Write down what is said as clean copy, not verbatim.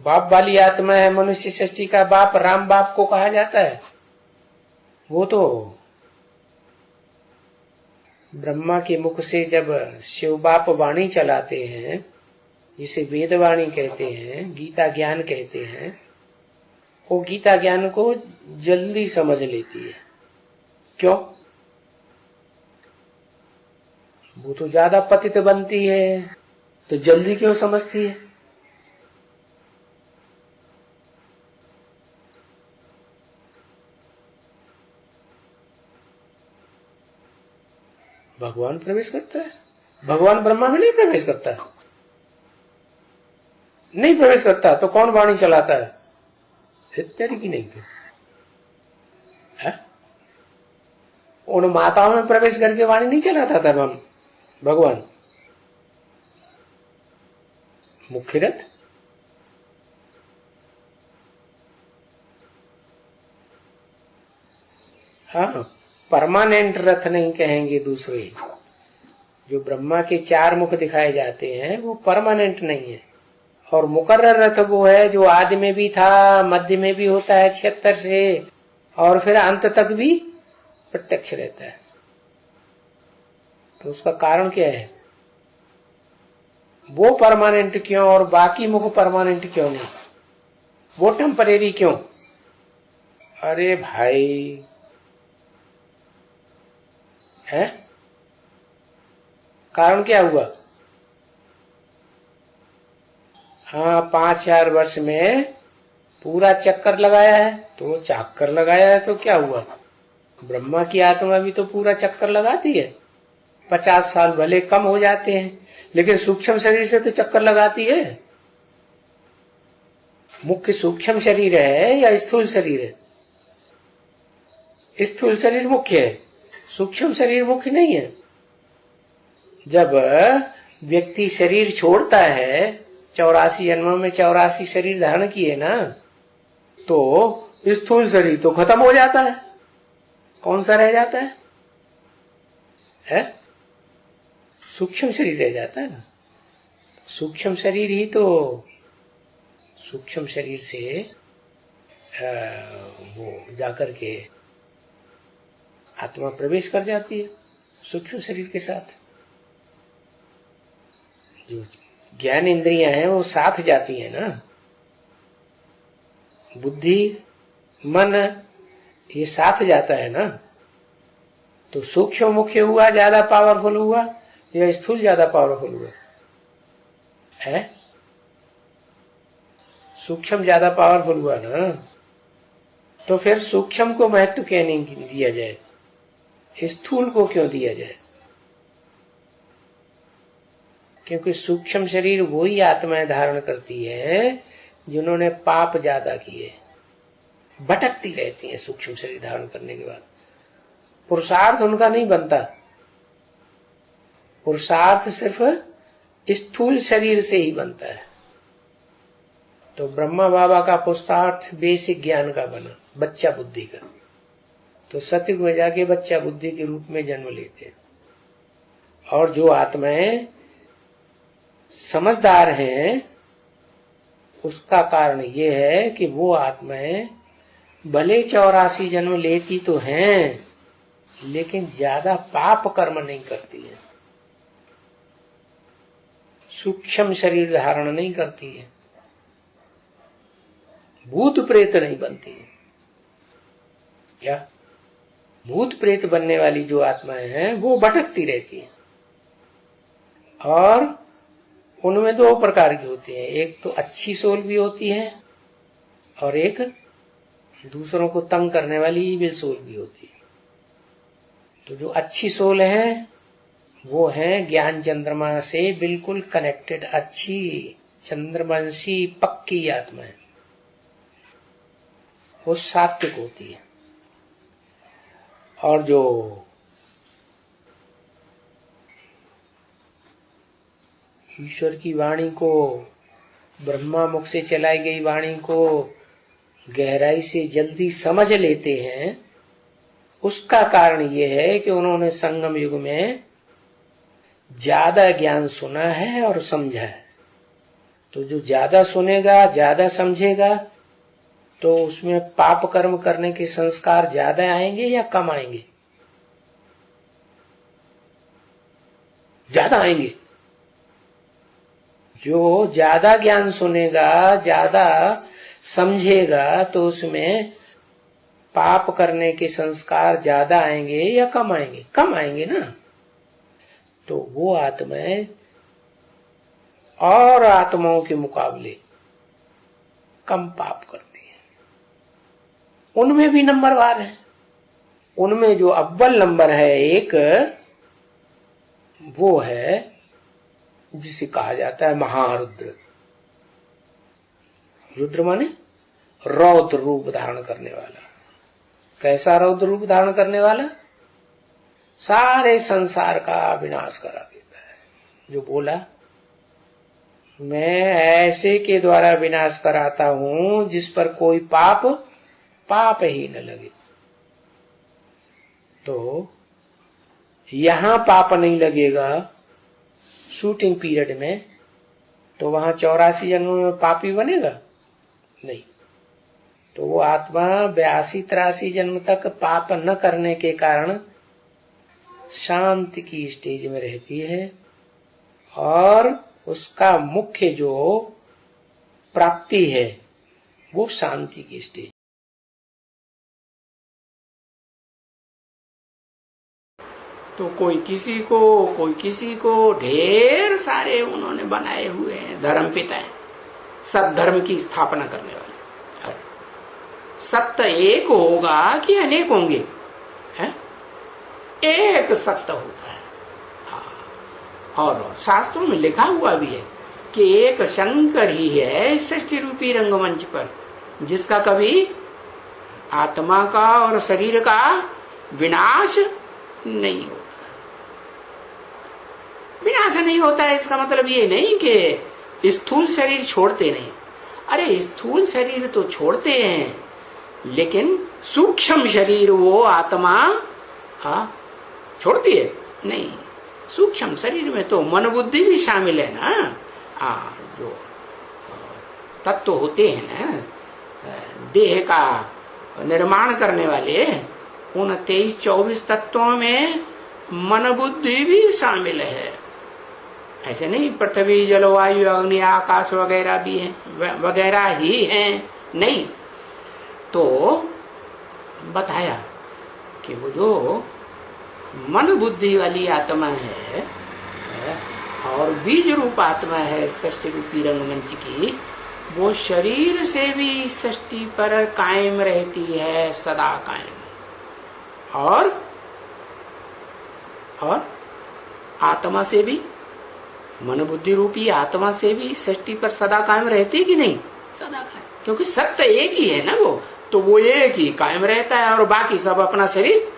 बाप वाली आत्मा है, मनुष्य सृष्टि का बाप राम बाप को कहा जाता है। वो तो ब्रह्मा के मुख से जब शिव बाप वाणी चलाते हैं, जिसे वेद वाणी कहते हैं, गीता ज्ञान कहते हैं, वो गीता ज्ञान को जल्दी समझ लेती है। क्यों? वो तो ज्यादा पतित बनती है, तो जल्दी क्यों समझती है? भगवान प्रवेश करता है, भगवान ब्रह्मा में नहीं प्रवेश करता, नहीं प्रवेश करता, तो कौन वाणी चलाता है? इत्यादि की नहीं थी है? उन माताओं में प्रवेश करके वाणी नहीं चलाता था भगवान। मुख्य रथ हाँ, परमानेंट रथ नहीं कहेंगे दूसरे। जो ब्रह्मा के 4 मुख दिखाए जाते हैं वो परमानेंट नहीं है, और मुकर्रर रथ वो है जो आदि में भी था, मध्य में भी होता है 76 से, और फिर अंत तक भी प्रत्यक्ष रहता है। तो उसका कारण क्या है? वो परमानेंट क्यों और बाकी मुख परमानेंट क्यों नहीं? वो टेम्परेरी क्यों? अरे भाई है, कारण क्या हुआ? हाँ, 5,000 वर्ष में पूरा चक्कर लगाया है, तो चक्कर लगाया है तो क्या हुआ? ब्रह्मा की आत्मा भी तो पूरा चक्कर लगाती है। 50 साल भले कम हो जाते हैं, लेकिन सूक्ष्म शरीर से तो चक्कर लगाती है। मुख्य सूक्ष्म शरीर है या स्थूल शरीर है? स्थूल शरीर मुख्य है, सूक्ष्म शरीर मुख्य नहीं है। जब व्यक्ति शरीर छोड़ता है, 84 जन्मों में 84 शरीर धारण किए ना, तो स्थूल शरीर तो खत्म हो जाता है। कौन सा रह जाता है? सूक्ष्म शरीर रह जाता है ना। सूक्ष्म शरीर ही तो, सूक्ष्म शरीर से वो जाकर के आत्मा प्रवेश कर जाती है सूक्ष्म शरीर के साथ। जो ज्ञान इंद्रियां हैं वो साथ जाती है ना, बुद्धि मन ये साथ जाता है ना। तो सूक्ष्म मुख्य हुआ ज्यादा पावरफुल हुआ या स्थूल ज्यादा पावरफुल हुआ है? सूक्ष्म ज्यादा पावरफुल हुआ ना। तो फिर सूक्ष्म को महत्व क्यों नहीं दिया जाए, स्थूल को क्यों दिया जाए? क्योंकि सूक्ष्म शरीर वही आत्माएं धारण करती है जिन्होंने पाप ज्यादा किए, भटकती रहती हैं सूक्ष्म शरीर धारण करने के बाद। पुरुषार्थ उनका नहीं बनता, पुरुषार्थ सिर्फ स्थूल शरीर से ही बनता है। तो ब्रह्मा बाबा का पुरुषार्थ बेसिक ज्ञान का बना, बच्चा बुद्धि का। तो सतयुग में जाके बच्चा बुद्धि के रूप में जन्म लेते हैं। और जो आत्माएं समझदार हैं, उसका कारण ये है कि वो आत्माएं भले 84 जन्म लेती तो हैं, लेकिन ज्यादा पाप कर्म नहीं करती है, सूक्ष्म शरीर धारण नहीं करती है, भूत प्रेत नहीं बनती है। क्या भूत प्रेत बनने वाली जो आत्माएं हैं वो भटकती रहती हैं, और उनमें 2 प्रकार की होती है। एक तो अच्छी सोल भी होती है, और एक दूसरों को तंग करने वाली ईविल सोल भी होती है। तो जो अच्छी सोल है वो है ज्ञान चंद्रमा से बिल्कुल कनेक्टेड, अच्छी चंद्रवंशी पक्की आत्मा है, वो सात्विक होती है। और जो ईश्वर की वाणी को, ब्रह्मा मुख से चलाई गई वाणी को गहराई से जल्दी समझ लेते हैं, उसका कारण ये है कि उन्होंने संगम युग में ज्यादा ज्ञान सुना है और समझा है। तो जो ज्यादा सुनेगा, ज्यादा समझेगा, तो उसमें पाप कर्म करने के संस्कार ज्यादा आएंगे या कम आएंगे? ज्यादा आएंगे। जो ज्यादा ज्ञान सुनेगा, ज्यादा समझेगा, तो उसमें पाप करने के संस्कार ज्यादा आएंगे या कम आएंगे? कम आएंगे ना। तो वो आत्माएं और आत्माओं के मुकाबले कम पाप करती हैं। उनमें भी नंबरवार है। उनमें जो अव्वल नंबर है एक, वो है जिसे कहा जाता है महारुद्र। रुद्र माने रौद्र रूप धारण करने वाला। कैसा रौद्र रूप धारण करने वाला? सारे संसार का विनाश करा देता है। जो बोला, मैं ऐसे के द्वारा विनाश कराता हूं जिस पर कोई पाप ही न लगे। तो यहां पाप नहीं लगेगा शूटिंग पीरियड में, तो वहां 84 जन्मों में पापी बनेगा नहीं। तो वो आत्मा 82-83 जन्म तक पाप न करने के कारण शांति की स्टेज में रहती है, और उसका मुख्य जो प्राप्ति है वो शांति की स्टेज। तो कोई किसी को ढेर सारे उन्होंने बनाए हुए हैं धर्म पिता है, सब धर्म की स्थापना करने वाले। सत्य एक होगा कि अनेक होंगे? है? एक सत्य होता है। और शास्त्रों में लिखा हुआ भी है कि एक शंकर ही है सृष्टि रूपी रंगमंच पर, जिसका कभी आत्मा का और शरीर का विनाश नहीं होता। विनाश नहीं होता है इसका मतलब ये नहीं कि स्थूल शरीर छोड़ते नहीं। अरे स्थूल शरीर तो छोड़ते हैं, लेकिन सूक्ष्म शरीर वो आत्मा छोड़ती है नहीं। सूक्ष्म शरीर में तो मन बुद्धि भी शामिल है ना। जो तत्व होते हैं ना देह का निर्माण करने वाले, उन 23-24 तत्वों में मन बुद्धि भी शामिल है। ऐसे नहीं पृथ्वी जलवायु अग्नि आकाश वगैरह भी है, वगैरह ही हैं, नहीं। तो बताया कि वो जो मन बुद्धि वाली आत्मा है और बीज रूप आत्मा है सृष्टि रूपी रंगमंच की, वो शरीर से भी सृष्टि पर कायम रहती है, सदा कायम। और आत्मा से भी, मन बुद्धि रूपी आत्मा से भी सृष्टि पर सदा कायम रहती कि नहीं? सदा कायम, क्योंकि सत्य एक ही है ना वो, तो वो एक ही कायम रहता है और बाकी सब अपना शरीर